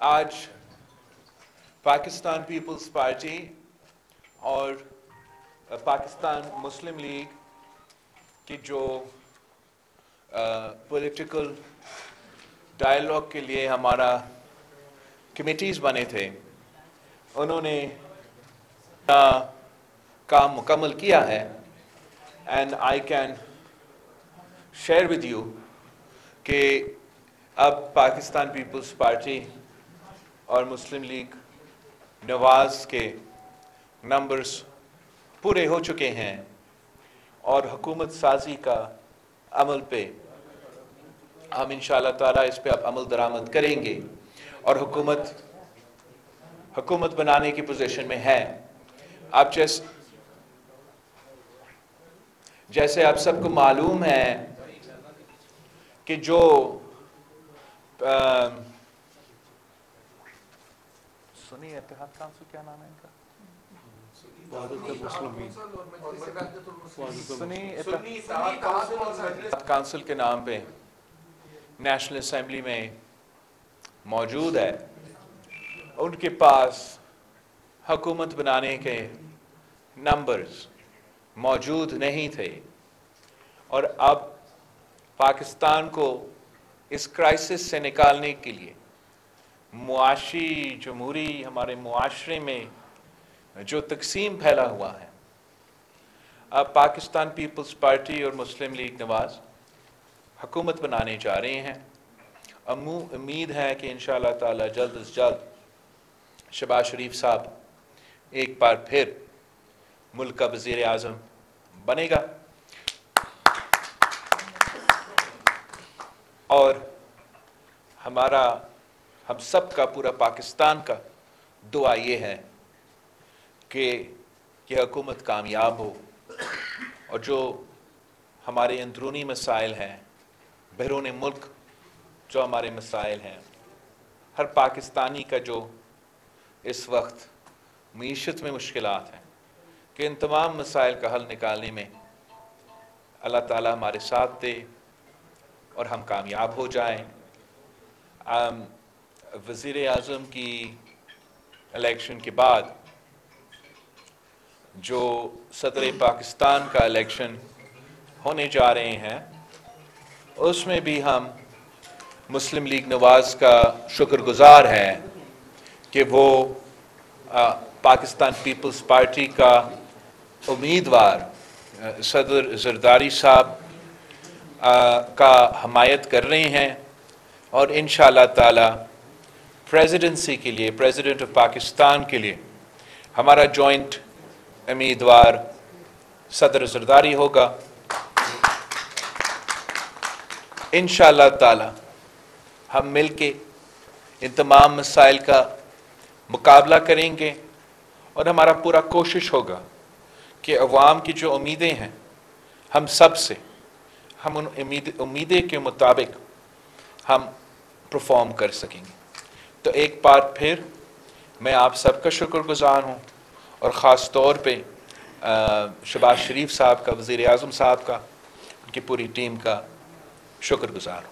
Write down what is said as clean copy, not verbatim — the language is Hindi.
आज पाकिस्तान पीपल्स पार्टी और पाकिस्तान मुस्लिम लीग की जो पॉलिटिकल डायलॉग के लिए हमारा कमिटीज़ बने थे, उन्होंने काम मुकम्मल किया है। And I can share with you कि अब पाकिस्तान पीपल्स पार्टी और मुस्लिम लीग नवाज के नंबर्स पूरे हो चुके हैं और हुकूमत साजी का अमल पे हम इंशाअल्लाह ताला इस पे अब अमल दरामद करेंगे और हुकूमत बनाने की पोजीशन में है। आप जैसे आप सबको मालूम है कि जो सुन्नी इत्तेहाद काउंसिल, क्या नाम है इनका, काउंसिल के नाम पे नेशनल असेंबली में मौजूद है, उनके पास हुकूमत बनाने के नंबर्स मौजूद नहीं थे और अब पाकिस्तान को इस क्राइसिस से निकालने के लिए मुआशी जमहूरी हमारे मुआशरे में जो तकसीम फैला हुआ है, अब पाकिस्तान पीपल्स पार्टी और मुस्लिम लीग नवाज हुकूमत बनाने जा रहे हैं। उम्मीद है कि इंशाअल्लाह ताला जल्द से जल्द शहबाज शरीफ साहब एक बार फिर मुल्क का वजीराइज़म बनेगा और हम सब का, पूरा पाकिस्तान का दुआ ये है कि यह हुकूमत कामयाब हो और जो हमारे अंदरूनी मसाइल हैं, बैरून मुल्क जो हमारे मसाइल हैं, हर पाकिस्तानी का जो इस वक्त मईशत में मुश्किलात हैं, कि इन तमाम मसाइल का हल निकालने में अल्लाह ताला हमारे साथ दे और हम कामयाब हो जाएं। वज़ीर-ए-आज़म की इलेक्शन के बाद जो सदर पाकिस्तान का इलेक्शन होने जा रहे हैं, उसमें भी हम मुस्लिम लीग नवाज का शुक्रगुजार हैं कि वो पाकिस्तान पीपल्स पार्टी का उम्मीदवार सदर ज़रदारी साहब का हमायत कर रहे हैं और इंशाअल्लाह ताला प्रेसिडेंसी के लिए, प्रेसिडेंट ऑफ पाकिस्तान के लिए हमारा जॉइंट उम्मीदवार सदर ज़रदारी होगा। इंशाअल्लाह ताला हम मिलके इन तमाम मसाइल का मुकाबला करेंगे और हमारा पूरा कोशिश होगा कि अवाम की जो उम्मीदें हैं, हम सब से हम उन उम्मीदें के मुताबिक हम परफॉर्म कर सकेंगे। तो एक बार फिर मैं आप सबका शुक्रगुजार हूँ और ख़ास तौर पे शहबाज शरीफ साहब का, वज़ीर-ए-आज़म साहब का, उनकी पूरी टीम का शुक्रगुजार हूँ।